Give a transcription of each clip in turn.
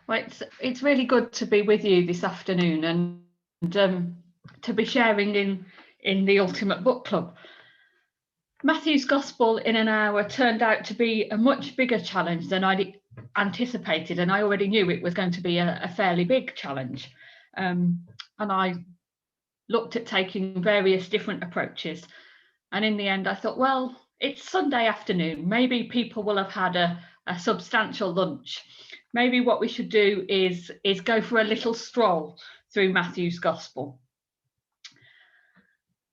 Well, it's really good to be with you this afternoon and to be sharing in the Ultimate Book Club. Matthew's Gospel in an hour turned out to be a much bigger challenge than I'd anticipated, and I already knew it was going to be a fairly big challenge. And I looked at taking various different approaches, and in the end I thought, well, it's Sunday afternoon, maybe people will have had a substantial lunch. Maybe what we should do is go for a little stroll through Matthew's Gospel.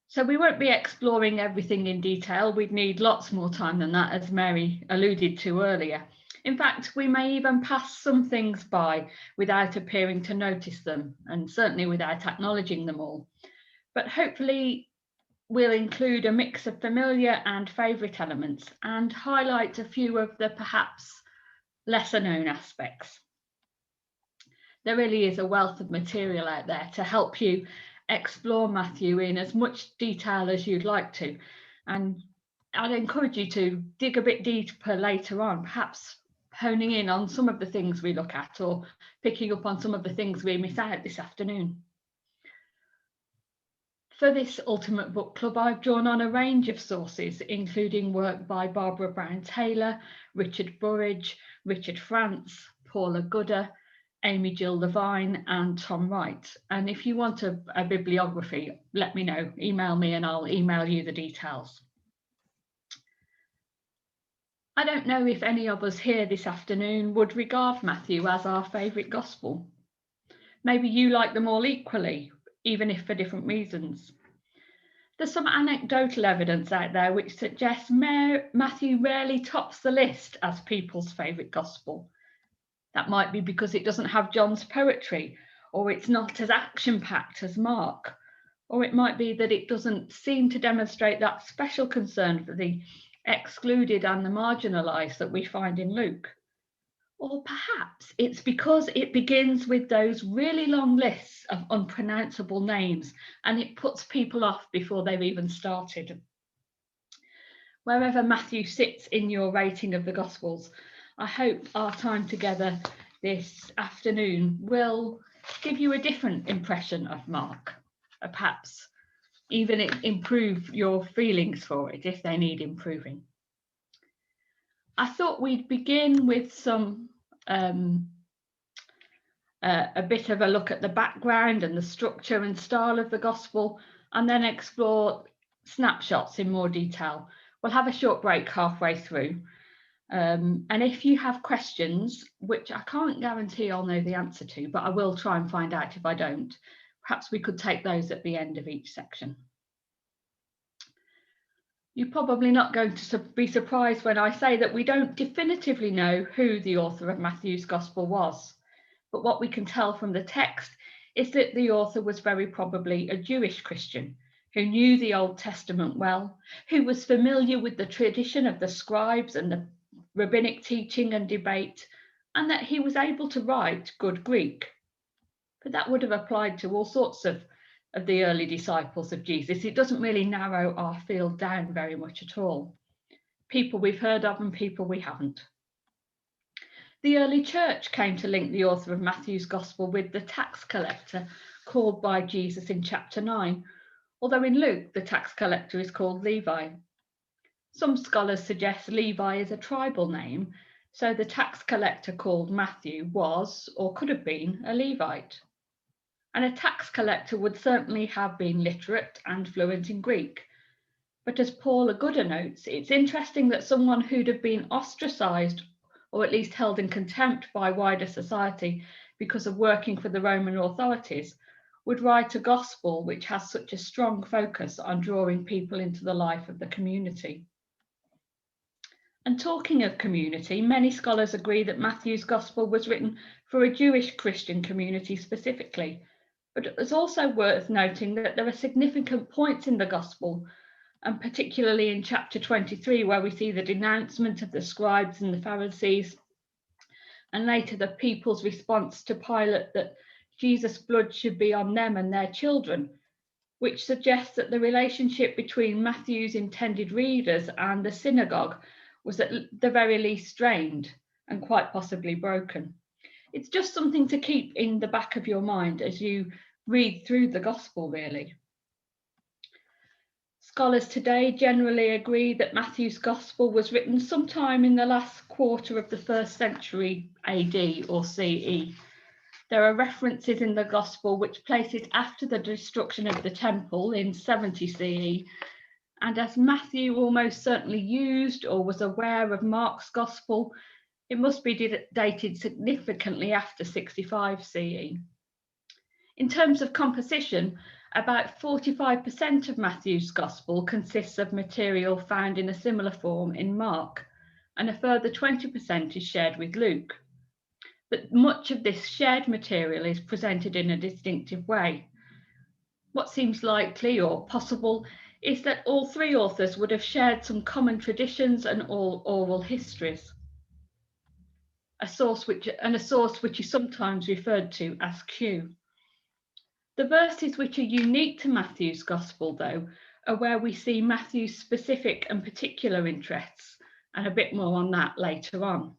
So we won't be exploring everything in detail. We'd need lots more time than that, as Mary alluded to earlier. In fact, we may even pass some things by without appearing to notice them, and certainly without acknowledging them all. But hopefully we'll include a mix of familiar and favourite elements and highlight a few of the perhaps lesser known aspects. There really is a wealth of material out there to help you explore Matthew in as much detail as you'd like to, and I'd encourage you to dig a bit deeper later on, perhaps honing in on some of the things we look at or picking up on some of the things we miss out this afternoon. For this Ultimate Book Club, I've drawn on a range of sources, including work by Barbara Brown-Taylor, Richard Burridge, Richard France, Paula Gooder, Amy Jill Levine and Tom Wright. And if you want a bibliography, let me know, email me and I'll email you the details. I don't know if any of us here this afternoon would regard Matthew as our favourite gospel. Maybe you like them all equally, even if for different reasons. There's some anecdotal evidence out there which suggests Matthew rarely tops the list as people's favourite gospel. That might be because it doesn't have John's poetry, or it's not as action-packed as Mark, or it might be that it doesn't seem to demonstrate that special concern for the excluded and the marginalised that we find in Luke. Or perhaps it's because it begins with those really long lists of unpronounceable names and it puts people off before they've even started. Wherever Matthew sits in your rating of the Gospels, I hope our time together this afternoon will give you a different impression of Mark, perhaps even improve your feelings for it if they need improving. I thought we'd begin with some a bit of a look at the background and the structure and style of the Gospel, and then explore snapshots in more detail. We'll have a short break halfway through. And if you have questions, which I can't guarantee I'll know the answer to, but I will try and find out if I don't, perhaps we could take those at the end of each section. You're probably not going to be surprised when I say that we don't definitively know who the author of Matthew's Gospel was, but what we can tell from the text is that the author was very probably a Jewish Christian who knew the Old Testament well, who was familiar with the tradition of the scribes and the rabbinic teaching and debate, and that he was able to write good Greek. But that would have applied to all sorts of the early disciples of Jesus. It doesn't really narrow our field down very much at all. People we've heard of and people we haven't. The early church came to link the author of Matthew's Gospel with the tax collector called by Jesus in chapter 9, although in Luke the tax collector is called Levi. Some scholars suggest Levi is a tribal name, so the tax collector called Matthew was, or could have been, a Levite. And a tax collector would certainly have been literate and fluent in Greek. But as Paula Gooder notes, it's interesting that someone who'd have been ostracised or at least held in contempt by wider society because of working for the Roman authorities would write a gospel which has such a strong focus on drawing people into the life of the community. And talking of community, many scholars agree that Matthew's Gospel was written for a Jewish Christian community specifically. But it was also worth noting that there are significant points in the Gospel, and particularly in chapter 23, where we see the denouncement of the scribes and the Pharisees, and later the people's response to Pilate that Jesus' blood should be on them and their children, which suggests that the relationship between Matthew's intended readers and the synagogue was at the very least strained and quite possibly broken. It's just something to keep in the back of your mind as you read through the Gospel, really. Scholars today generally agree that Matthew's Gospel was written sometime in the last quarter of the 1st century AD or CE. There are references in the Gospel which place it after the destruction of the temple in 70 CE, and as Matthew almost certainly used or was aware of Mark's Gospel, it must be dated significantly after 65 CE. In terms of composition, about 45% of Matthew's Gospel consists of material found in a similar form in Mark, and a further 20% is shared with Luke. But much of this shared material is presented in a distinctive way. What seems likely or possible is that all three authors would have shared some common traditions and oral histories, a source which is sometimes referred to as Q. The verses which are unique to Matthew's Gospel, though, are where we see Matthew's specific and particular interests, and a bit more on that later on.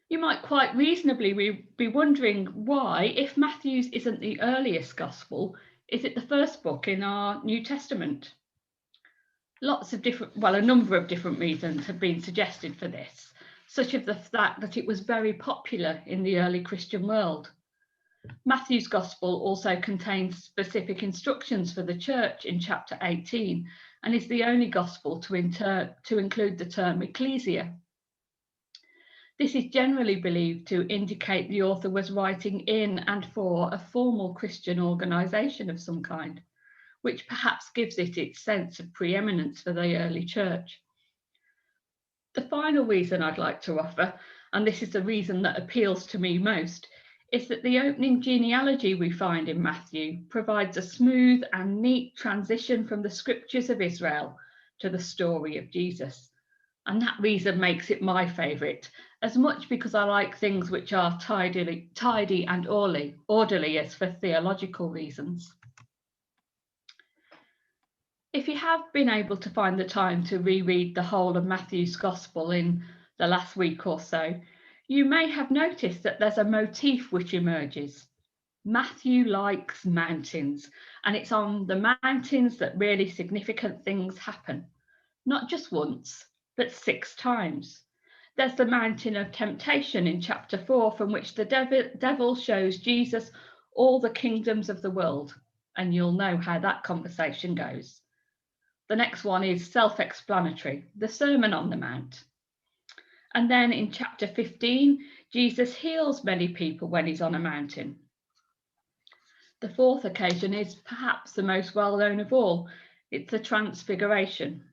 You might quite reasonably be wondering why, if Matthew's isn't the earliest Gospel, is it the first book in our New Testament? A number of different reasons have been suggested for this, such as the fact that it was very popular in the early Christian world. Matthew's Gospel also contains specific instructions for the church in chapter 18 and is the only Gospel to include the term ecclesia. This is generally believed to indicate the author was writing in and for a formal Christian organisation of some kind, which perhaps gives it its sense of preeminence for the early church. The final reason I'd like to offer, and this is the reason that appeals to me most, is that the opening genealogy we find in Matthew provides a smooth and neat transition from the scriptures of Israel to the story of Jesus. And that reason makes it my favourite, as much because I like things which are tidy and orderly as for theological reasons. If you have been able to find the time to reread the whole of Matthew's Gospel in the last week or so, you may have noticed that there's a motif which emerges. Matthew likes mountains, and it's on the mountains that really significant things happen. Not just once, but 6 times. There's the mountain of temptation in chapter 4, from which the devil shows Jesus all the kingdoms of the world, and you'll know how that conversation goes. The next one is self-explanatory, the Sermon on the Mount. And then in chapter 15, Jesus heals many people when he's on a mountain. The 4th occasion is perhaps the most well-known of all. It's the Transfiguration.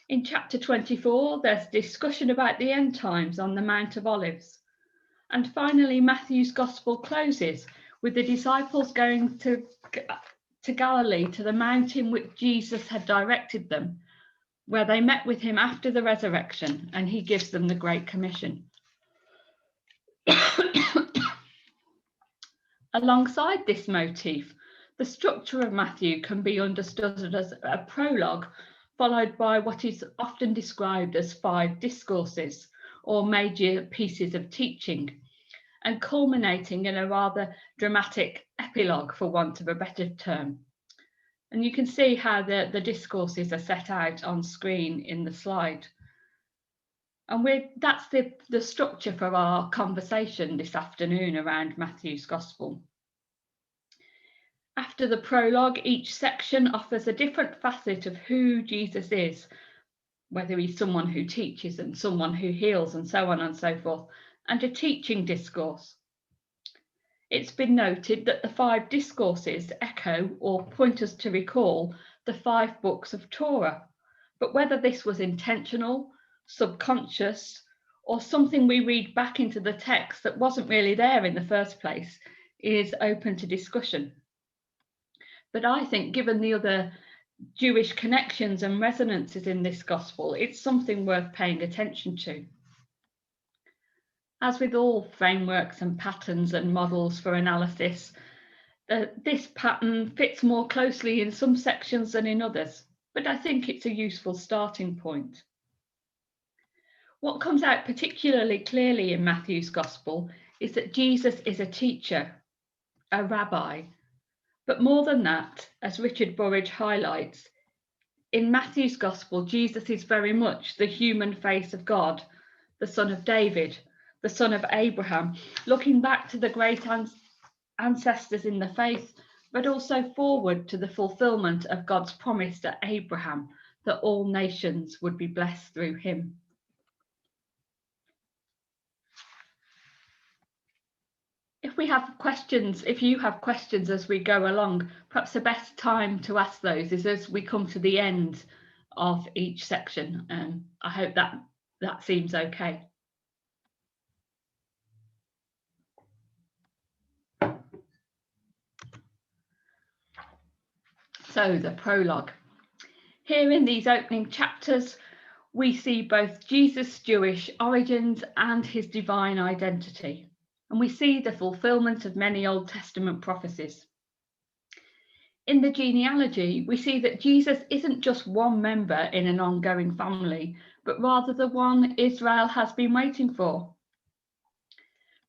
In chapter 24, there's discussion about the end times on the Mount of Olives. And finally, Matthew's Gospel closes with the disciples going to Galilee, to the mountain which Jesus had directed them, where they met with him after the resurrection, and he gives them the Great Commission. Alongside this motif, the structure of Matthew can be understood as a prologue followed by what is often described as 5 discourses or major pieces of teaching, and culminating in a rather dramatic epilogue, for want of a better term. And you can see how the discourses are set out on screen in the slide. And that's the structure for our conversation this afternoon around Matthew's Gospel. After the prologue, each section offers a different facet of who Jesus is, whether he's someone who teaches and someone who heals and so on and so forth, and a teaching discourse. It's been noted that the 5 discourses echo or point us to recall the 5 books of Torah, but whether this was intentional, subconscious, or something we read back into the text that wasn't really there in the first place is open to discussion. But I think, given the other Jewish connections and resonances in this gospel, it's something worth paying attention to. As with all frameworks and patterns and models for analysis, this pattern fits more closely in some sections than in others, but I think it's a useful starting point. What comes out particularly clearly in Matthew's Gospel is that Jesus is a teacher, a rabbi. But more than that, as Richard Burridge highlights, in Matthew's Gospel, Jesus is very much the human face of God, the son of David, the son of Abraham, looking back to the great ancestors in the faith, but also forward to the fulfillment of God's promise to Abraham that all nations would be blessed through him. If you have questions as we go along, perhaps the best time to ask those is as we come to the end of each section. I hope that seems okay. So the prologue. Here in these opening chapters, we see both Jesus' Jewish origins and his divine identity. And we see the fulfillment of many Old Testament prophecies. In the genealogy, we see that Jesus isn't just one member in an ongoing family, but rather the one Israel has been waiting for.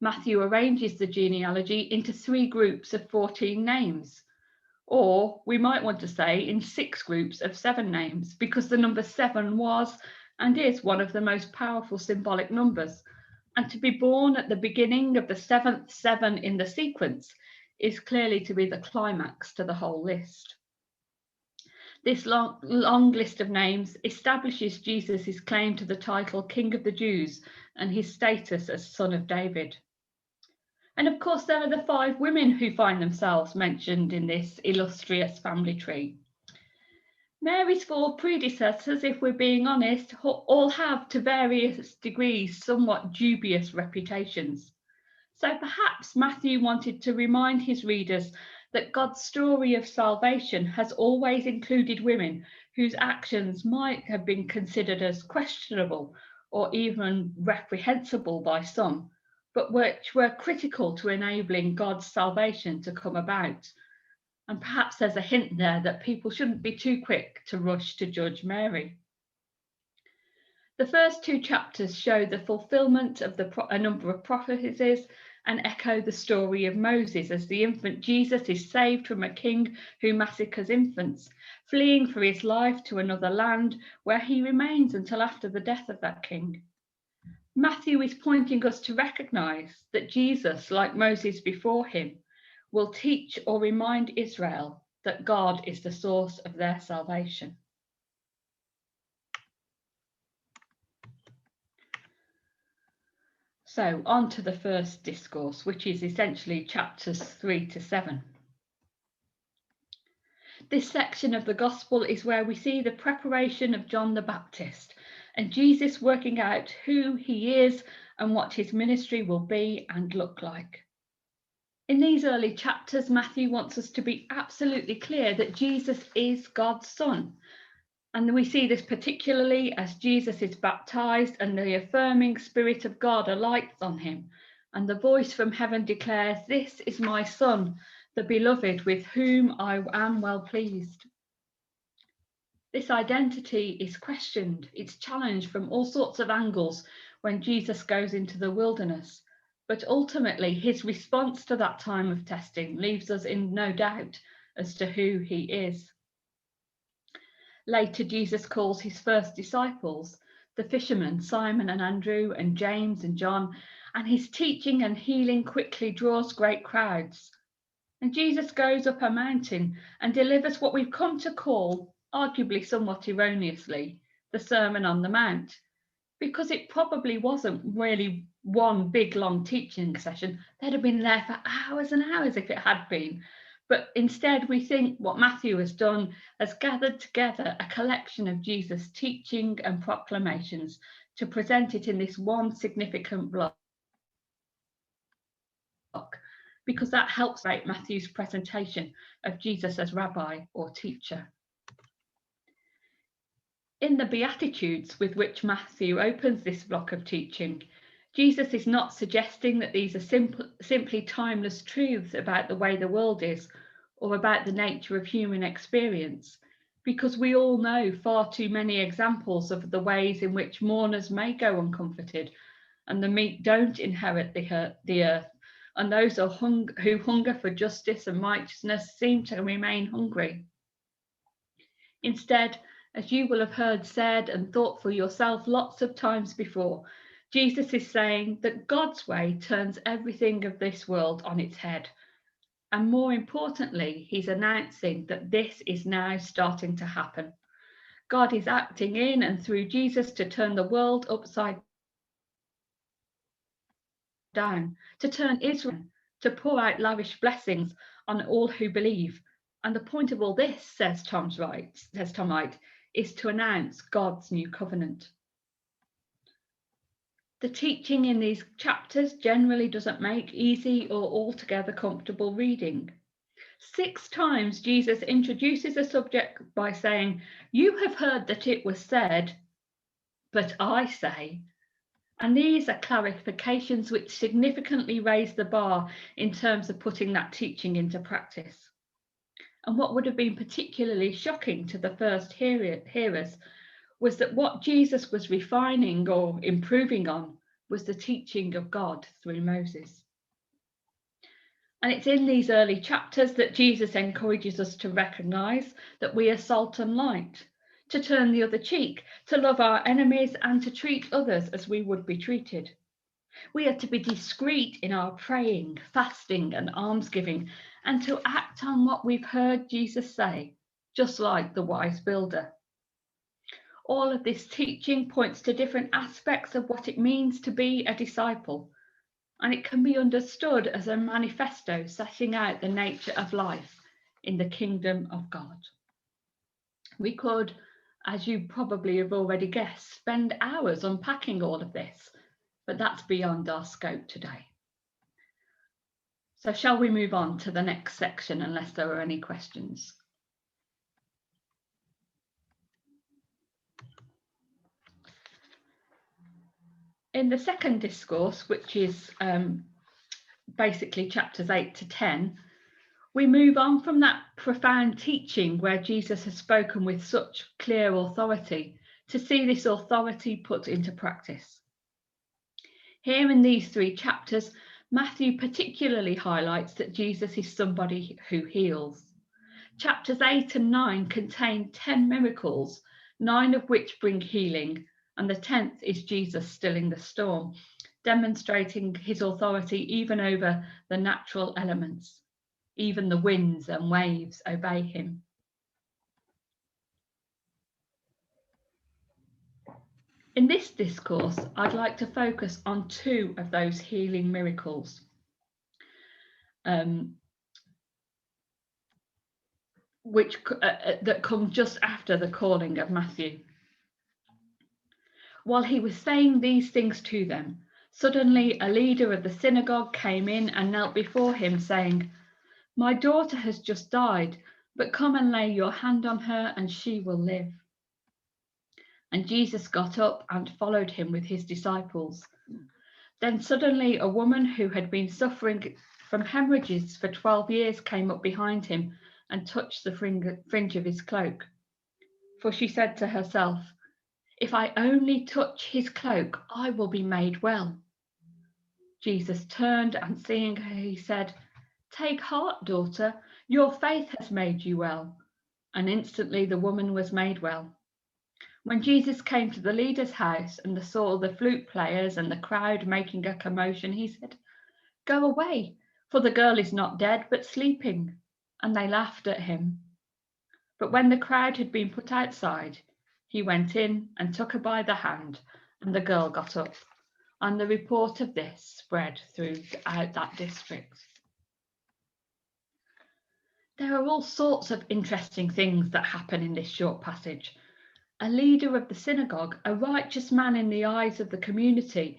Matthew arranges the genealogy into 3 groups of 14 names, or we might want to say in 6 groups of 7 names, because the number 7 was and is one of the most powerful symbolic numbers. And to be born at the beginning of the 7th 7 in the sequence is clearly to be the climax to the whole list. This long list of names establishes Jesus' claim to the title King of the Jews and his status as son of David. And of course, there are the 5 women who find themselves mentioned in this illustrious family tree. Mary's 4 predecessors, if we're being honest, all have to various degrees somewhat dubious reputations. So perhaps Matthew wanted to remind his readers that God's story of salvation has always included women whose actions might have been considered as questionable or even reprehensible by some, but which were critical to enabling God's salvation to come about. And perhaps there's a hint there that people shouldn't be too quick to rush to judge Mary. The first 2 chapters show the fulfillment of a number of prophecies and echo the story of Moses as the infant Jesus is saved from a king who massacres infants, fleeing for his life to another land where he remains until after the death of that king. Matthew is pointing us to recognize that Jesus, like Moses before him, will teach or remind Israel that God is the source of their salvation. So on to the first discourse, which is essentially chapters 3 to 7. This section of the Gospel is where we see the preparation of John the Baptist and Jesus working out who he is and what his ministry will be and look like. In these early chapters, Matthew wants us to be absolutely clear that Jesus is God's Son. And we see this particularly as Jesus is baptized and the affirming Spirit of God alights on him. And the voice from heaven declares, "This is my Son, the beloved, with whom I am well pleased." This identity is questioned, it's challenged from all sorts of angles when Jesus goes into the wilderness. But ultimately, his response to that time of testing leaves us in no doubt as to who he is. Later, Jesus calls his first disciples, the fishermen, Simon and Andrew and James and John, and his teaching and healing quickly draws great crowds. And Jesus goes up a mountain and delivers what we've come to call, arguably somewhat erroneously, the Sermon on the Mount, because it probably wasn't really one big long teaching session. They'd have been there for hours and hours if it had been. But instead, we think what Matthew has done has gathered together a collection of Jesus' teaching and proclamations to present it in this one significant block, because that helps make Matthew's presentation of Jesus as rabbi or teacher. In the Beatitudes with which Matthew opens this block of teaching, Jesus is not suggesting that these are simply timeless truths about the way the world is or about the nature of human experience. because we all know far too many examples of the ways in which mourners may go uncomforted, and the meek don't inherit the earth, and those who hunger for justice and righteousness seem to remain hungry. Instead, as you will have heard said and thought for yourself lots of times before, Jesus is saying that God's way turns everything of this world on its head. And more importantly, he's announcing that this is now starting to happen. God is acting in and through Jesus to turn the world upside down, to turn Israel, to pour out lavish blessings on all who believe. And the point of all this, says Tom Wright, is to announce God's new covenant. The teaching in these chapters generally doesn't make easy or altogether comfortable reading. 6 times Jesus introduces a subject by saying, "You have heard that it was said, but I say." And these are clarifications which significantly raise the bar in terms of putting that teaching into practice. And what would have been particularly shocking to the first hearers was that what Jesus was refining or improving on was the teaching of God through Moses. And it's in these early chapters that Jesus encourages us to recognise that we are salt and light, to turn the other cheek, to love our enemies, and to treat others as we would be treated. We are to be discreet in our praying, fasting, and almsgiving, and to act on what we've heard Jesus say, just like the wise builder. All of this teaching points to different aspects of what it means to be a disciple, and it can be understood as a manifesto setting out the nature of life in the kingdom of God. We could, as you probably have already guessed, spend hours unpacking all of this, but that's beyond our scope today. So shall we move on to the next section unless there are any questions? In the second discourse, which is basically chapters 8 to 10, we move on from that profound teaching where Jesus has spoken with such clear authority to see this authority put into practice. Here in these 3 chapters, Matthew particularly highlights that Jesus is somebody who heals. Chapters 8 and 9 contain 10 miracles, 9 of which bring healing, and the 10th is Jesus stilling the storm, demonstrating his authority even over the natural elements. Even the winds and waves obey him. In this discourse, I'd like to focus on 2 of those healing miracles. That come just after the calling of Matthew. While he was saying these things to them, suddenly a leader of the synagogue came in and knelt before him, saying, "My daughter has just died, but come and lay your hand on her and she will live." And Jesus got up and followed him with his disciples. Then suddenly a woman who had been suffering from hemorrhages for 12 years came up behind him and touched the fringe of his cloak. For she said to herself, "If I only touch his cloak, I will be made well." Jesus turned and seeing her, he said, "Take heart, daughter, your faith has made you well." And instantly the woman was made well. When Jesus came to the leader's house and saw the flute players and the crowd making a commotion, he said, "Go away, for the girl is not dead, but sleeping." And they laughed at him. But when the crowd had been put outside, he went in and took her by the hand, and the girl got up. And the report of this spread throughout that district. There are all sorts of interesting things that happen in this short passage. A leader of the synagogue, a righteous man in the eyes of the community,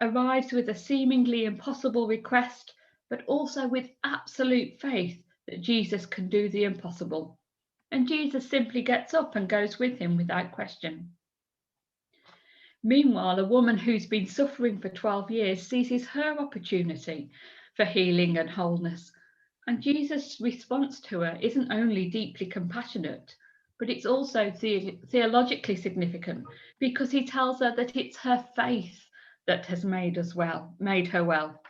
arrives with a seemingly impossible request, but also with absolute faith that Jesus can do the impossible. And Jesus simply gets up and goes with him without question. Meanwhile, a woman who's been suffering for 12 years seizes her opportunity for healing and wholeness. And Jesus' response to her isn't only deeply compassionate, But it's also theologically significant because he tells her that it's her faith that has made her well,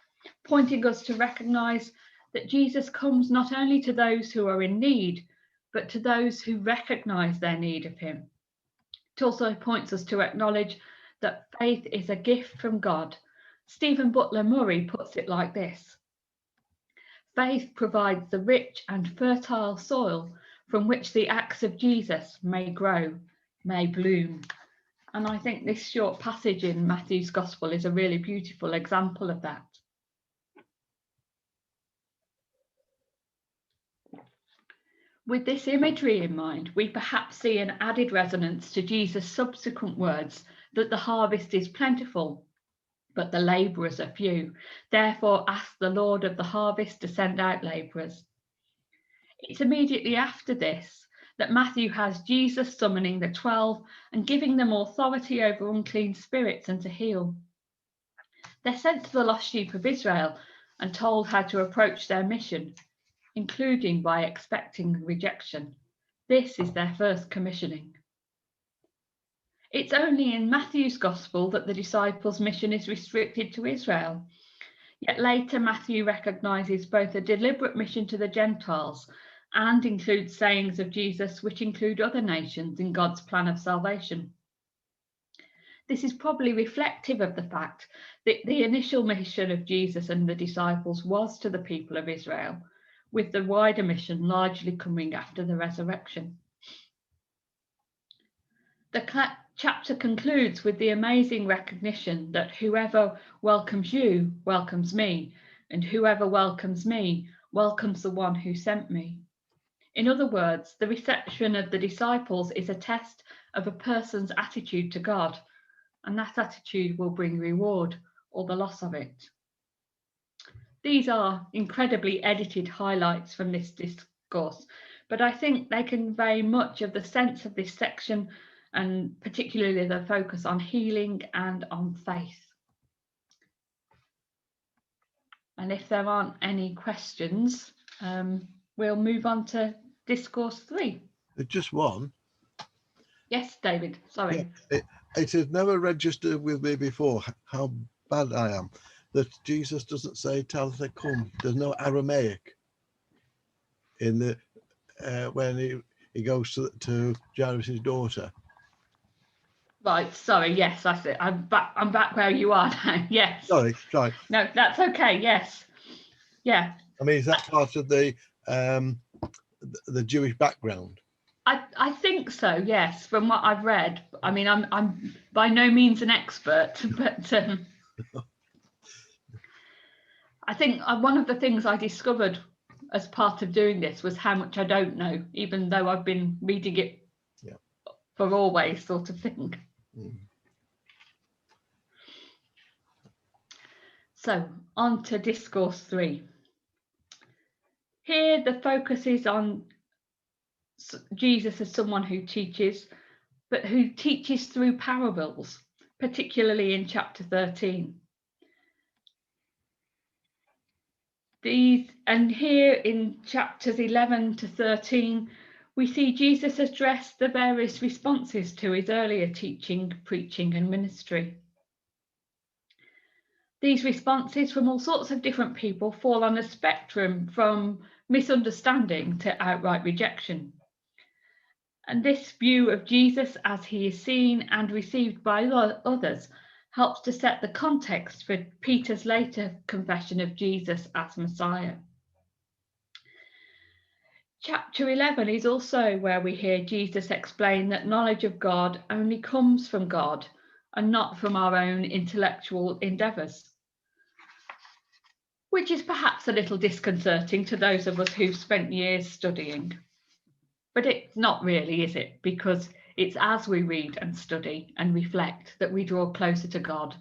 pointing us to recognise that Jesus comes not only to those who are in need, but to those who recognise their need of him. It also points us to acknowledge that faith is a gift from God. Stephen Butler Murray puts it like this: faith provides the rich and fertile soil from which the acts of Jesus may grow, may bloom. And I think this short passage in Matthew's Gospel is a really beautiful example of that. With this imagery in mind, we perhaps see an added resonance to Jesus' subsequent words that the harvest is plentiful, but the labourers are few. Therefore, ask the Lord of the harvest to send out labourers. It's immediately after this that Matthew has Jesus summoning the 12 and giving them authority over unclean spirits and to heal. They're sent to the lost sheep of Israel and told how to approach their mission, including by expecting rejection. This is their first commissioning. It's only in Matthew's Gospel that the disciples' mission is restricted to Israel. Yet later, Matthew recognises both a deliberate mission to the Gentiles and includes sayings of Jesus which include other nations in God's plan of salvation. This is probably reflective of the fact that the initial mission of Jesus and the disciples was to the people of Israel, with the wider mission largely coming after the resurrection. The chapter concludes with the amazing recognition that whoever welcomes you welcomes me, and whoever welcomes me welcomes the one who sent me. In other words, the reception of the disciples is a test of a person's attitude to God, and that attitude will bring reward or the loss of it. These are incredibly edited highlights from this discourse, but I think they convey much of the sense of this section, and particularly the focus on healing and on faith. And if there aren't any questions, we'll move on to discourse 3. Just one. Yes, David, sorry. Yeah, it has never registered with me before how bad I am that Jesus doesn't say Talitha cum. There's no Aramaic in the when he goes to Jairus' daughter. Right, sorry, yes, that's it. I'm back where you are now. Yes. Sorry. No, that's okay, yes. Yeah. I mean, is that part of the Jewish background? I think so, yes, from what I've read. I mean, I'm by no means an expert, but I think one of the things I discovered as part of doing this was how much I don't know, even though I've been reading it for always, sort of thing. So, on to discourse 3. Here, the focus is on Jesus as someone who teaches, but who teaches through parables, particularly in chapter 13. And here in chapters 11 to 13, we see Jesus address the various responses to his earlier teaching, preaching, and ministry. These responses from all sorts of different people fall on a spectrum from misunderstanding to outright rejection. And this view of Jesus as he is seen and received by others helps to set the context for Peter's later confession of Jesus as Messiah. Chapter 11 is also where we hear Jesus explain that knowledge of God only comes from God and not from our own intellectual endeavours, which is perhaps a little disconcerting to those of us who've spent years studying. But it's not really, is it? Because it's as we read and study and reflect that we draw closer to God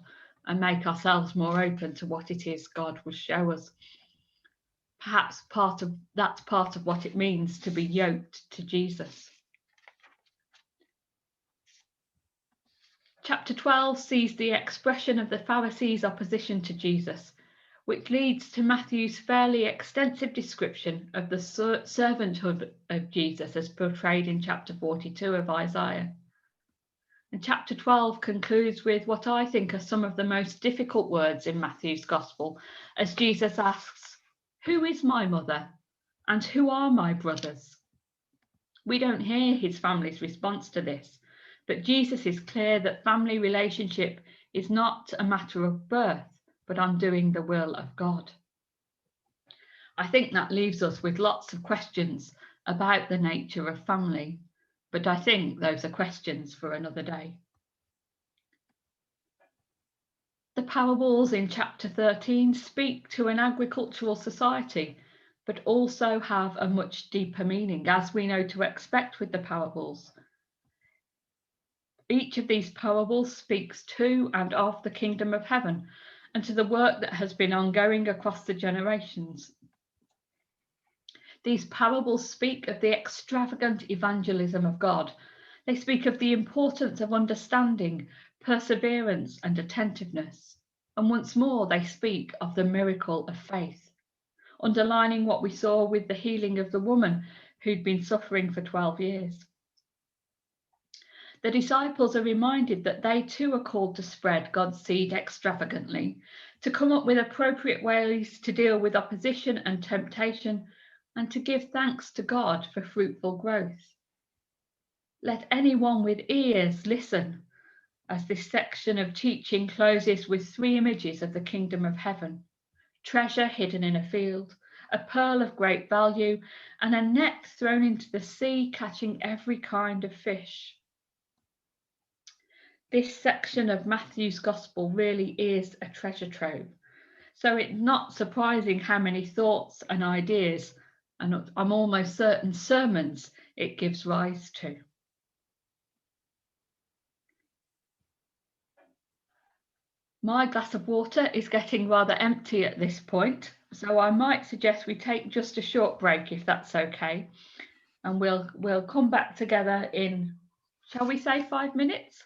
and make ourselves more open to what it is God will show us. Perhaps that's part of what it means to be yoked to Jesus. Chapter 12 sees the expression of the Pharisees' opposition to Jesus, which leads to Matthew's fairly extensive description of the servanthood of Jesus as portrayed in chapter 42 of Isaiah. And chapter 12 concludes with what I think are some of the most difficult words in Matthew's Gospel, as Jesus asks, "Who is my mother? And who are my brothers?" We don't hear his family's response to this, but Jesus is clear that family relationship is not a matter of birth, but on doing the will of God. I think that leaves us with lots of questions about the nature of family, but I think those are questions for another day. The parables in chapter 13 speak to an agricultural society, but also have a much deeper meaning, as we know to expect with the parables. Each of these parables speaks to and of the kingdom of heaven and to the work that has been ongoing across the generations. These parables speak of the extravagant evangelism of God. They speak of the importance of understanding, perseverance, and attentiveness. And once more, they speak of the miracle of faith, underlining what we saw with the healing of the woman who'd been suffering for 12 years. The disciples are reminded that they too are called to spread God's seed extravagantly, to come up with appropriate ways to deal with opposition and temptation, and to give thanks to God for fruitful growth. Let anyone with ears listen, as this section of teaching closes with 3 images of the kingdom of heaven: treasure hidden in a field, a pearl of great value, and a net thrown into the sea catching every kind of fish. This section of Matthew's Gospel really is a treasure trove, so it's not surprising how many thoughts and ideas, and I'm almost certain sermons, it gives rise to. My glass of water is getting rather empty at this point, so I might suggest we take just a short break if that's okay, and we'll come back together in, shall we say, 5 minutes?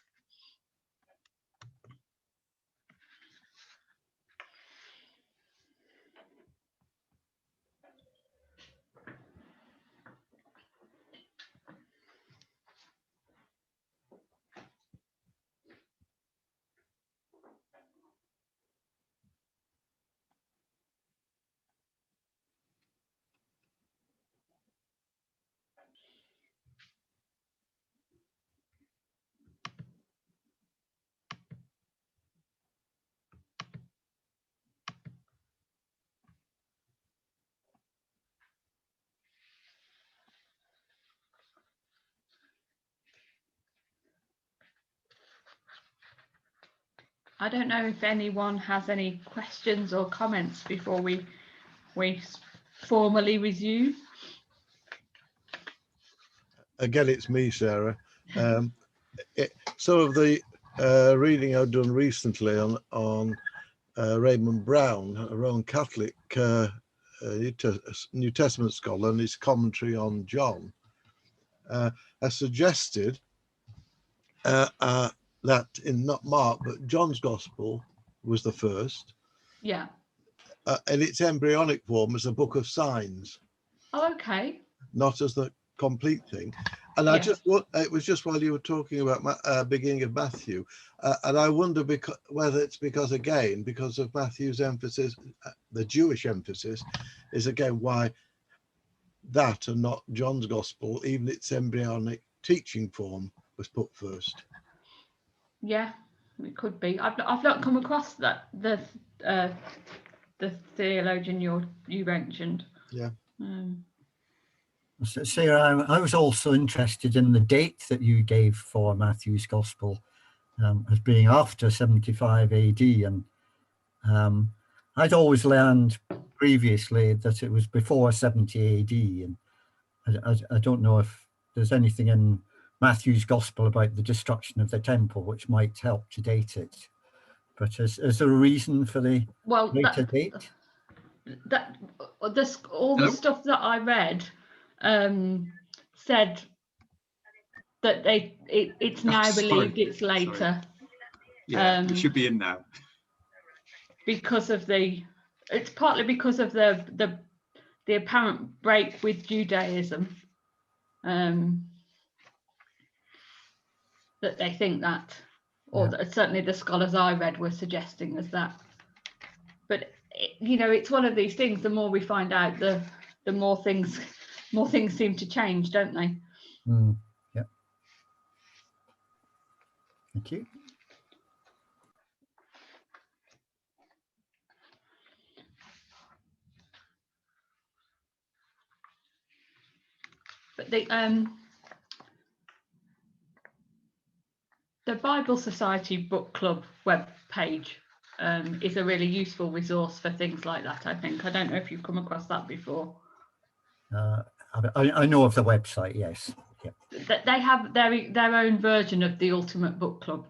I don't know if anyone has any questions or comments before we formally resume. Again, it's me, Sarah. Some of the reading I've done recently on Raymond Brown, a Roman Catholic New Testament scholar, and his commentary on John, has suggested that in not Mark, but John's Gospel was the first. Yeah. In its embryonic form as a book of signs. Oh, okay. Not as the complete thing. And I just, it was just while you were talking about beginning of Matthew, and I wonder whether it's because of Matthew's emphasis, the Jewish emphasis, is again why that and not John's Gospel, even its embryonic teaching form, was put first. Yeah, it could be. I've not come across that the theologian you mentioned. Yeah. Sarah, I was also interested in the date that you gave for Matthew's Gospel as being after 75 AD, and I'd always learned previously that it was before 70 AD, and I don't know if there's anything in Matthew's Gospel about the destruction of the temple which might help to date it. But is there a reason for the later date? All the stuff that I read said that it's now believed it's later. Yeah, it should be in now. Because of the it's partly because of the apparent break with Judaism, that they think that, or that certainly the scholars I read were suggesting as that. But it's one of these things. The more we find out, the more things seem to change, don't they? Yeah. Thank you. But the Bible Society Book Club web page is a really useful resource for things like that, I think. I don't know if you've come across that before. I know of the website, yes. Yeah. They have their own version of the Ultimate Book Club.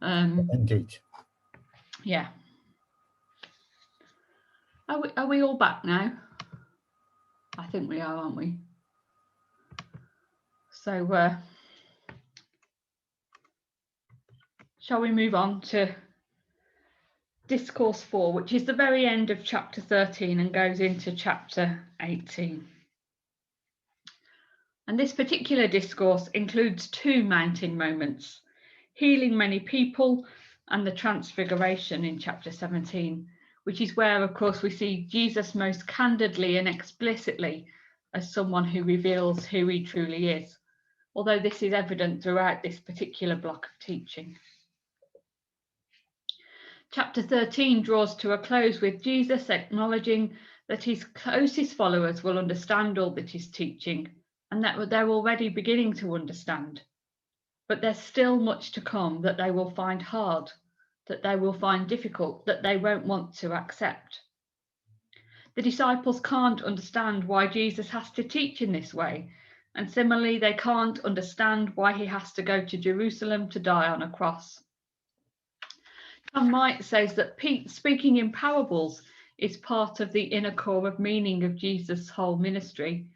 Indeed. Yeah. Are we all back now? I think we are, aren't we? So shall we move on to Discourse 4, which is the very end of chapter 13 and goes into chapter 18. And this particular discourse includes two mountain moments, healing many people and the transfiguration in chapter 17, which is where, of course, we see Jesus most candidly and explicitly as someone who reveals who he truly is, although this is evident throughout this particular block of teaching. Chapter 13 draws to a close with Jesus acknowledging that his closest followers will understand all that he's teaching, and that they're already beginning to understand. But there's still much to come that they will find hard, that they will find difficult, that they won't want to accept. The disciples can't understand why Jesus has to teach in this way, and similarly, they can't understand why he has to go to Jerusalem to die on a cross. Tom White says that speaking in parables is part of the inner core of meaning of Jesus' whole ministry.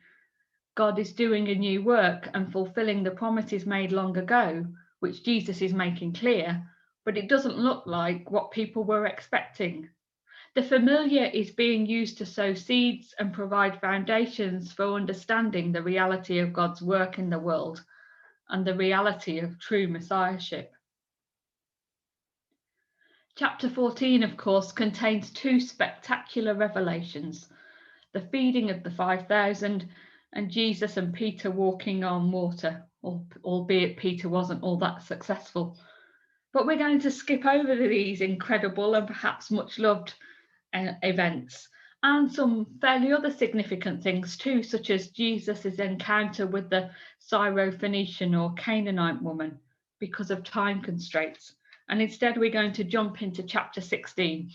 God is doing a new work and fulfilling the promises made long ago, which Jesus is making clear, but it doesn't look like what people were expecting. The familiar is being used to sow seeds and provide foundations for understanding the reality of God's work in the world and the reality of true messiahship. Chapter 14, of course, contains two spectacular revelations, the feeding of the 5,000 and Jesus and Peter walking on water, albeit Peter wasn't all that successful. But we're going to skip over these incredible and perhaps much loved events, and some fairly other significant things too, such as Jesus' encounter with the Syrophoenician or Canaanite woman, because of time constraints. And instead we're going to jump into chapter 16,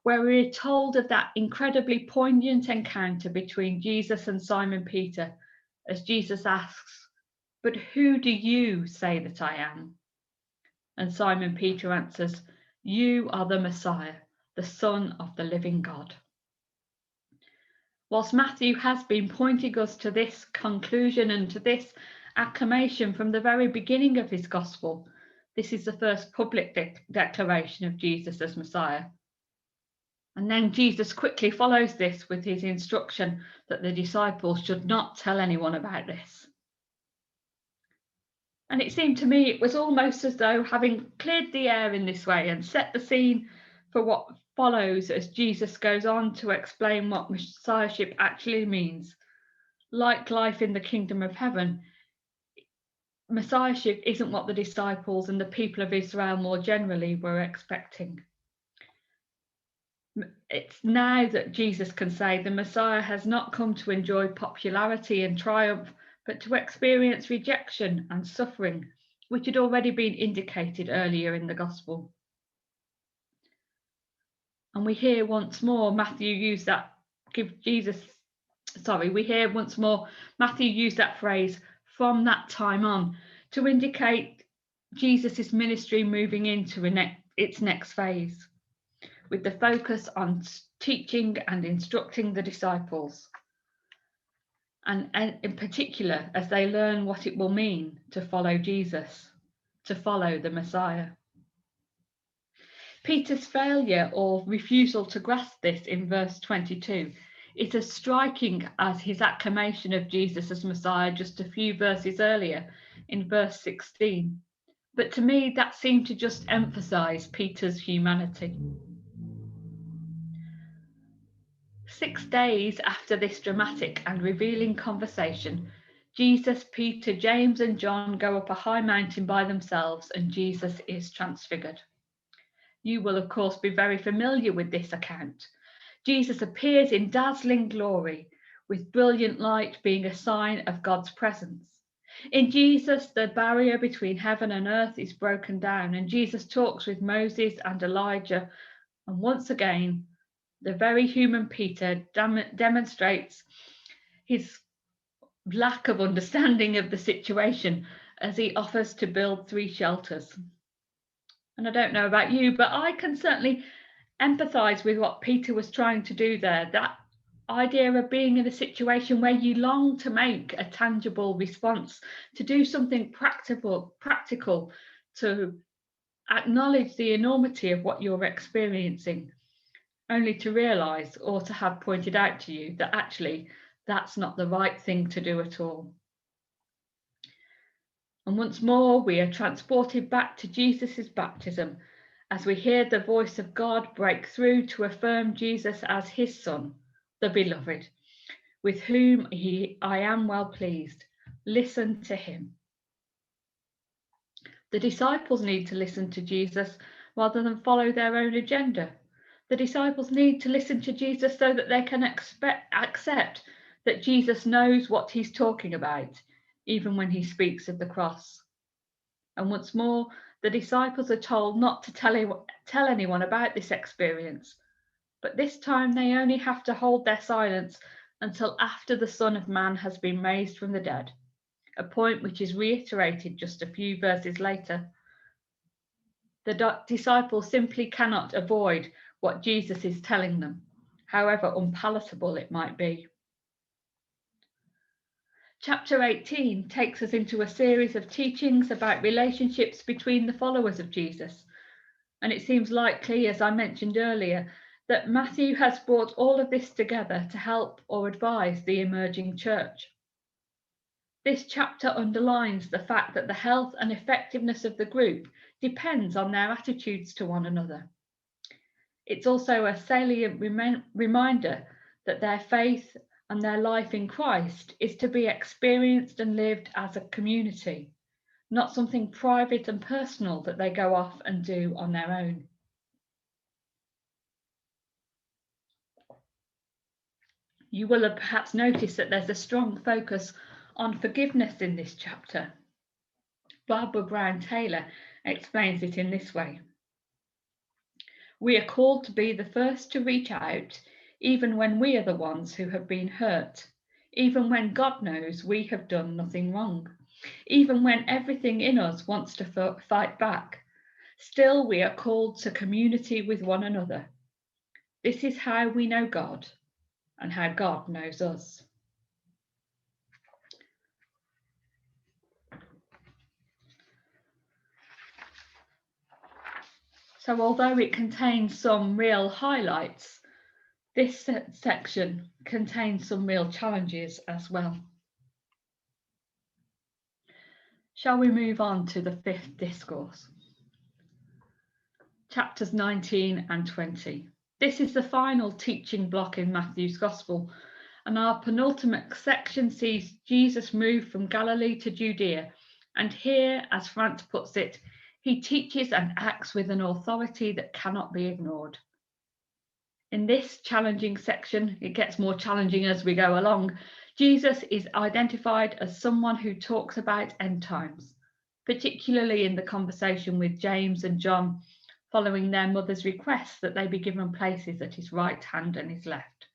where we're told of that incredibly poignant encounter between Jesus and Simon Peter, as Jesus asks, "But who do you say that I am?" And Simon Peter answers, "You are the Messiah, the Son of the living God." Whilst Matthew has been pointing us to this conclusion and to this acclamation from the very beginning of his gospel, this is the first public declaration of Jesus as Messiah. And then Jesus quickly follows this with his instruction that the disciples should not tell anyone about this. And it seemed to me it was almost as though, having cleared the air in this way and set the scene for what follows as Jesus goes on to explain what Messiahship actually means, like life in the kingdom of heaven, Messiahship isn't what the disciples and the people of Israel more generally were expecting. It's now that Jesus can say the Messiah has not come to enjoy popularity and triumph, but to experience rejection and suffering, which had already been indicated earlier in the gospel. And we hear once more Matthew use that phrase, "from that time on," to indicate Jesus' ministry moving into its next phase, with the focus on teaching and instructing the disciples, and in particular as they learn what it will mean to follow Jesus, to follow the Messiah. Peter's failure or refusal to grasp this in verse 22 is as striking as his acclamation of Jesus as Messiah just a few verses earlier in verse 16. But to me, that seemed to just emphasize Peter's humanity. 6 days after this dramatic and revealing conversation, Jesus, Peter, James, and John go up a high mountain by themselves, and Jesus is transfigured. You will, of course, be very familiar with this account. Jesus appears in dazzling glory, with brilliant light being a sign of God's presence. In Jesus, the barrier between heaven and earth is broken down, and Jesus talks with Moses and Elijah. And once again, the very human Peter demonstrates his lack of understanding of the situation as he offers to build 3 shelters. And I don't know about you, but I can certainly empathize with what Peter was trying to do there. That idea of being in a situation where you long to make a tangible response, to do something practical, to acknowledge the enormity of what you're experiencing, only to realize or to have pointed out to you that actually that's not the right thing to do at all. And once more, we are transported back to Jesus's baptism as we hear the voice of God break through to affirm Jesus as his Son, the Beloved, with whom I am well pleased. Listen to him. The disciples need to listen to Jesus rather than follow their own agenda. The disciples need to listen to Jesus so that they can accept that Jesus knows what he's talking about, even when he speaks of the cross. And once more, the disciples are told not to tell anyone about this experience, but this time they only have to hold their silence until after the Son of Man has been raised from the dead, a point which is reiterated just a few verses later. The disciples simply cannot avoid what Jesus is telling them, however unpalatable it might be. Chapter 18 takes us into a series of teachings about relationships between the followers of Jesus. And it seems likely, as I mentioned earlier, that Matthew has brought all of this together to help or advise the emerging church. This chapter underlines the fact that the health and effectiveness of the group depends on their attitudes to one another. It's also a salient reminder that their faith and their life in Christ is to be experienced and lived as a community, not something private and personal that they go off and do on their own. You will have perhaps noticed that there's a strong focus on forgiveness in this chapter. Barbara Brown Taylor explains it in this way. We are called to be the first to reach out, even when we are the ones who have been hurt, even when God knows we have done nothing wrong, even when everything in us wants to fight back. Still, we are called to community with one another. This is how we know God and how God knows us. So although it contains some real highlights, this section contains some real challenges as well. Shall we move on to the 5th discourse? Chapters 19 and 20. This is the final teaching block in Matthew's Gospel, and our penultimate section sees Jesus move from Galilee to Judea, and here, as France puts it, he teaches and acts with an authority that cannot be ignored. In this challenging section, it gets more challenging as we go along, Jesus is identified as someone who talks about end times, particularly in the conversation with James and John, following their mother's request that they be given places at his right hand and his left,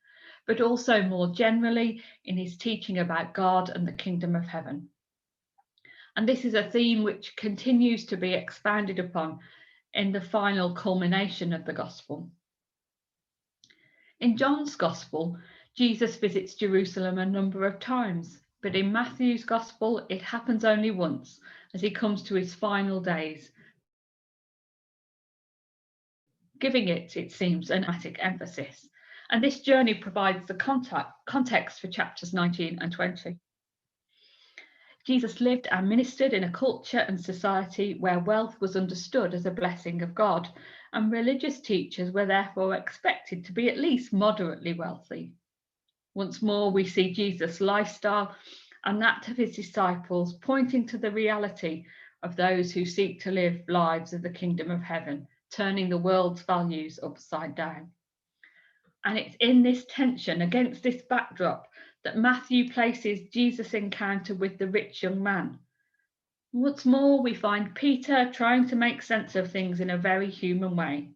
but also more generally in his teaching about God and the kingdom of heaven. And this is a theme which continues to be expounded upon in the final culmination of the gospel. In John's gospel, Jesus visits Jerusalem a number of times, but in Matthew's gospel, it happens only once as he comes to his final days. giving it seems, an dramatic emphasis. And this journey provides the context for chapters 19 and 20. Jesus lived and ministered in a culture and society where wealth was understood as a blessing of God, and religious teachers were therefore expected to be at least moderately wealthy. Once more, we see Jesus' lifestyle and that of his disciples pointing to the reality of those who seek to live lives of the kingdom of heaven, turning the world's values upside down. And it's in this tension, against this backdrop, that Matthew places Jesus' encounter with the rich young man. Once more, we find Peter trying to make sense of things in a very human way.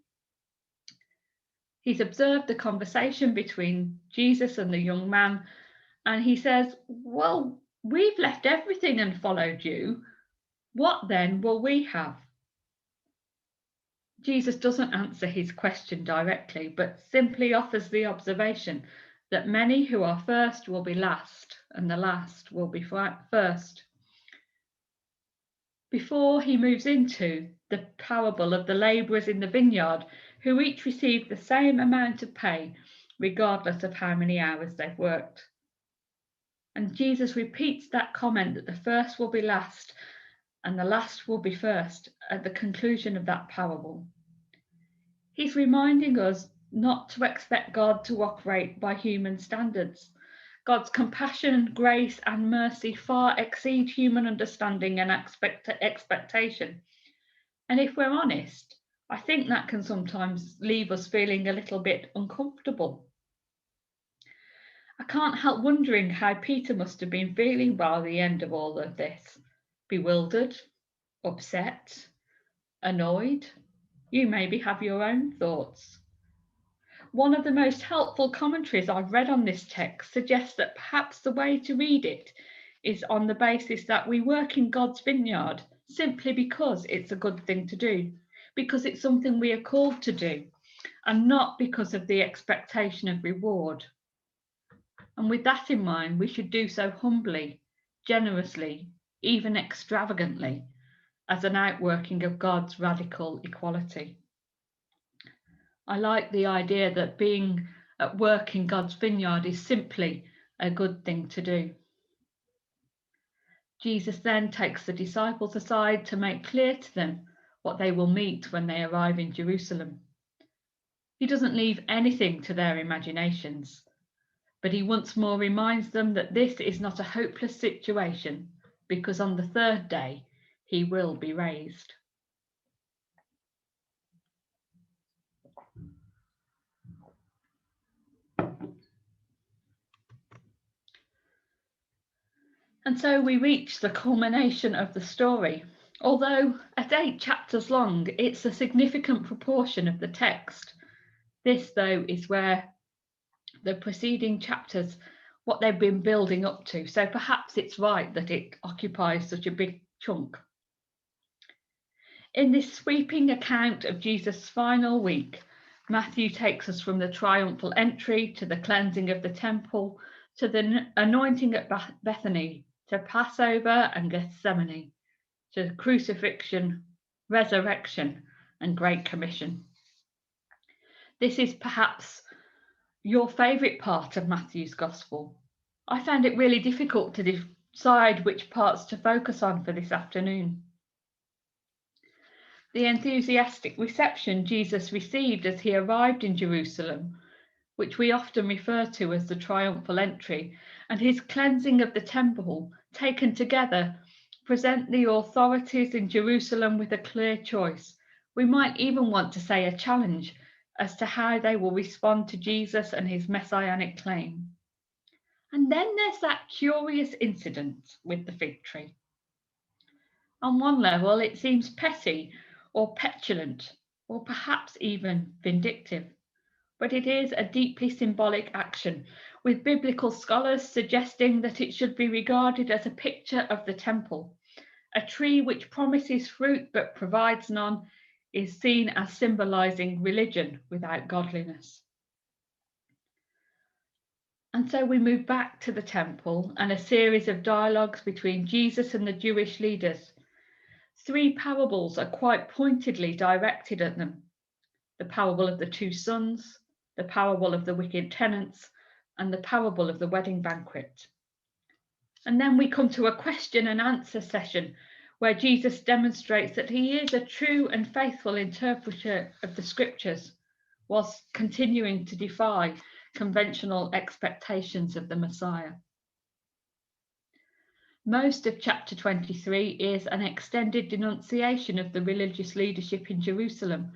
He's observed the conversation between Jesus and the young man, and he says, "Well, we've left everything and followed you. What then will we have?" Jesus doesn't answer his question directly, but simply offers the observation that many who are first will be last, and the last will be first. Before he moves into the parable of the labourers in the vineyard, who each received the same amount of pay, regardless of how many hours they've worked. And Jesus repeats that comment that the first will be last and the last will be first at the conclusion of that parable. He's reminding us not to expect God to operate by human standards. God's compassion, grace, and mercy far exceed human understanding and expectation. And if we're honest, I think that can sometimes leave us feeling a little bit uncomfortable. I can't help wondering how Peter must have been feeling by the end of all of this. Bewildered, upset, annoyed. You maybe have your own thoughts. One of the most helpful commentaries I've read on this text suggests that perhaps the way to read it is on the basis that we work in God's vineyard simply because it's a good thing to do, because it's something we are called to do, and not because of the expectation of reward. And with that in mind, we should do so humbly, generously, even extravagantly, as an outworking of God's radical equality. I like the idea that being at work in God's vineyard is simply a good thing to do. Jesus then takes the disciples aside to make clear to them what they will meet when they arrive in Jerusalem. He doesn't leave anything to their imaginations, but he once more reminds them that this is not a hopeless situation, because on the third day he will be raised. And so we reach the culmination of the story. Although at 8 chapters long, it's a significant proportion of the text. This, though, is where the preceding chapters, what they've been building up to. So perhaps it's right that it occupies such a big chunk. In this sweeping account of Jesus' final week, Matthew takes us from the triumphal entry to the cleansing of the temple, to the anointing at Bethany, to Passover and Gethsemane, to crucifixion, resurrection, and Great Commission. This is perhaps your favourite part of Matthew's Gospel. I found it really difficult to decide which parts to focus on for this afternoon. The enthusiastic reception Jesus received as he arrived in Jerusalem, which we often refer to as the triumphal entry, and his cleansing of the temple, taken together, present the authorities in Jerusalem with a clear choice. We might even want to say a challenge as to how they will respond to Jesus and his messianic claim. And then there's that curious incident with the fig tree. On one level, it seems petty or petulant, or perhaps even vindictive. But it is a deeply symbolic action, with biblical scholars suggesting that it should be regarded as a picture of the temple. A tree which promises fruit but provides none is seen as symbolizing religion without godliness. And so we move back to the temple and a series of dialogues between Jesus and the Jewish leaders. 3 parables are quite pointedly directed at them. the parable of the two sons, the parable of the wicked tenants, and the parable of the wedding banquet. And then we come to a question and answer session where Jesus demonstrates that he is a true and faithful interpreter of the scriptures, whilst continuing to defy conventional expectations of the Messiah. Most of chapter 23 is an extended denunciation of the religious leadership in Jerusalem,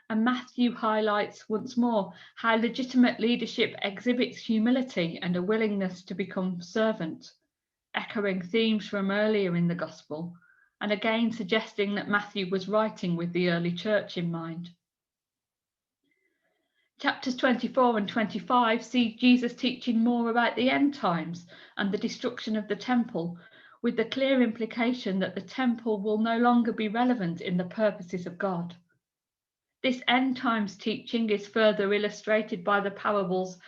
and Matthew highlights once more how legitimate leadership exhibits humility and a willingness to become servant, echoing themes from earlier in the Gospel, and again suggesting that Matthew was writing with the early church in mind. Chapters 24 and 25 see Jesus teaching more about the end times and the destruction of the temple, with the clear implication that the temple will no longer be relevant in the purposes of God. This end times teaching is further illustrated by the parables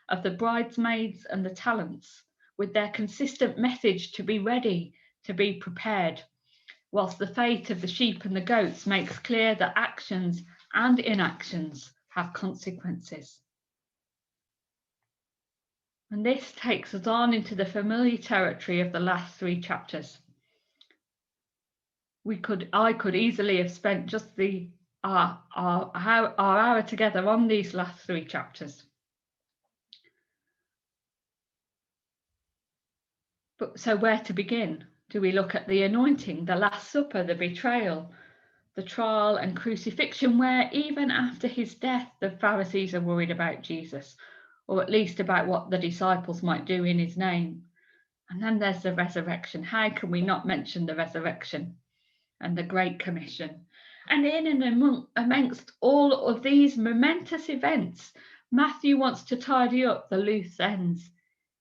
of the bridesmaids and the talents, with their consistent message to be ready, to be prepared, whilst the fate of the sheep and the goats makes clear that actions and inactions have consequences. And this takes us on into the familiar territory of the last three chapters. I could easily have spent just our hour together on these last three chapters. But so where to begin? Do we look at the anointing, the Last Supper, the betrayal, the trial and crucifixion, where even after his death, the Pharisees are worried about Jesus, or at least about what the disciples might do in his name? And then there's the resurrection. How can we not mention the resurrection and the Great Commission? And in and amongst all of these momentous events, Matthew wants to tidy up the loose ends.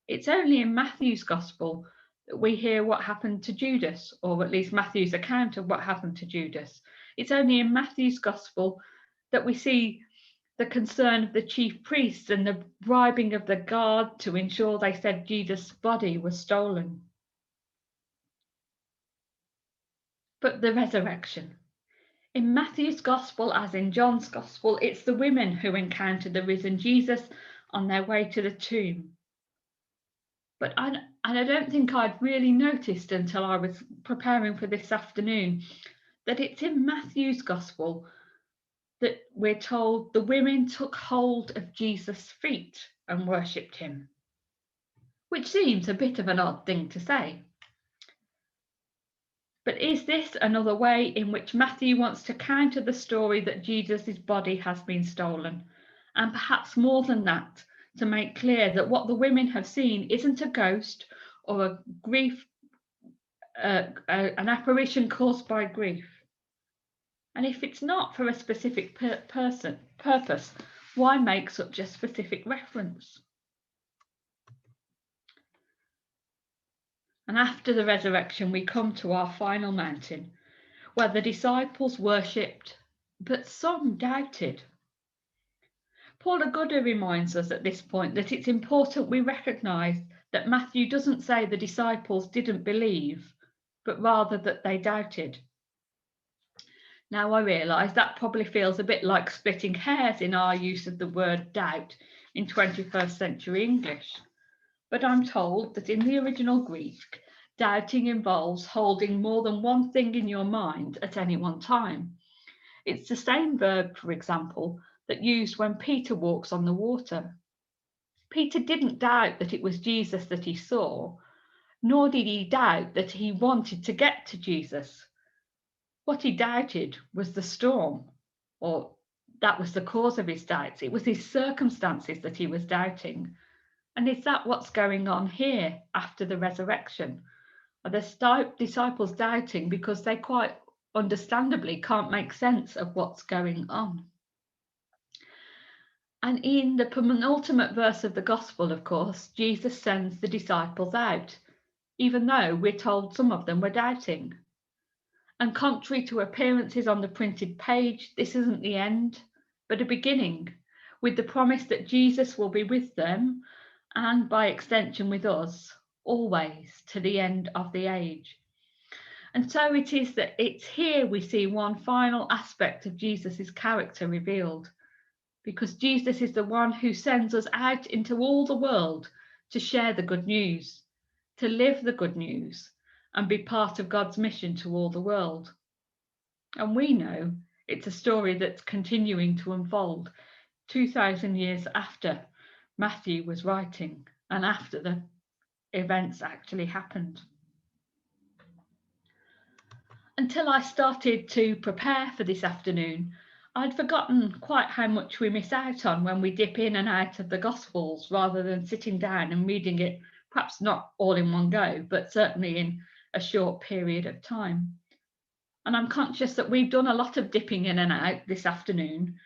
It's only in Matthew's Gospel that we hear what happened to Judas, or at least Matthew's account of what happened to Judas. It's only in Matthew's Gospel that we see the concern of the chief priests and the bribing of the guard to ensure they said Jesus' body was stolen. But the resurrection. In Matthew's Gospel, as in John's Gospel, it's the women who encounter the risen Jesus on their way to the tomb. But I don't think I'd really noticed until I was preparing for this afternoon that it's in Matthew's Gospel that we're told the women took hold of Jesus' feet and worshipped him, which seems a bit of an odd thing to say. But is this another way in which Matthew wants to counter the story that Jesus' body has been stolen? And perhaps more than that, to make clear that what the women have seen isn't a ghost or a grief, an apparition caused by grief. And if it's not for a specific purpose, why make such a specific reference? And after the resurrection, we come to our final mountain, where the disciples worshipped, but some doubted. Paul Aguda reminds us at this point that it's important we recognise that Matthew doesn't say the disciples didn't believe, but rather that they doubted. Now I realise that probably feels a bit like splitting hairs in our use of the word doubt in 21st century English. But I'm told that in the original Greek, doubting involves holding more than one thing in your mind at any one time. It's the same verb, for example, that used when Peter walks on the water. Peter didn't doubt that it was Jesus that he saw, nor did he doubt that he wanted to get to Jesus. What he doubted was the storm, or that was the cause of his doubts. It was his circumstances that he was doubting. And is that what's going on here after the resurrection? Are the disciples doubting because they quite understandably can't make sense of what's going on? And in the penultimate verse of the Gospel, of course, Jesus sends the disciples out, even though we're told some of them were doubting. And contrary to appearances on the printed page, this isn't the end, but a beginning, with the promise that Jesus will be with them, and by extension with us, always to the end of the age. And so it is that it's here we see one final aspect of Jesus's character revealed, because Jesus is the one who sends us out into all the world to share the good news, to live the good news, and be part of God's mission to all the world. And we know it's a story that's continuing to unfold 2,000 years after Matthew was writing and after the events actually happened. Until I started to prepare for this afternoon, I'd forgotten quite how much we miss out on when we dip in and out of the Gospels rather than sitting down and reading it, perhaps not all in one go, but certainly in a short period of time. And I'm conscious that we've done a lot of dipping in and out this afternoon,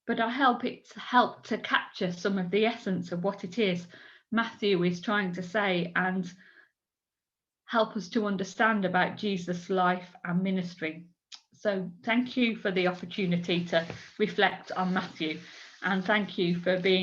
but I hope it's helped to capture some of the essence of what it is Matthew is trying to say and help us to understand about Jesus' life and ministry. So thank you for the opportunity to reflect on Matthew, and thank you for being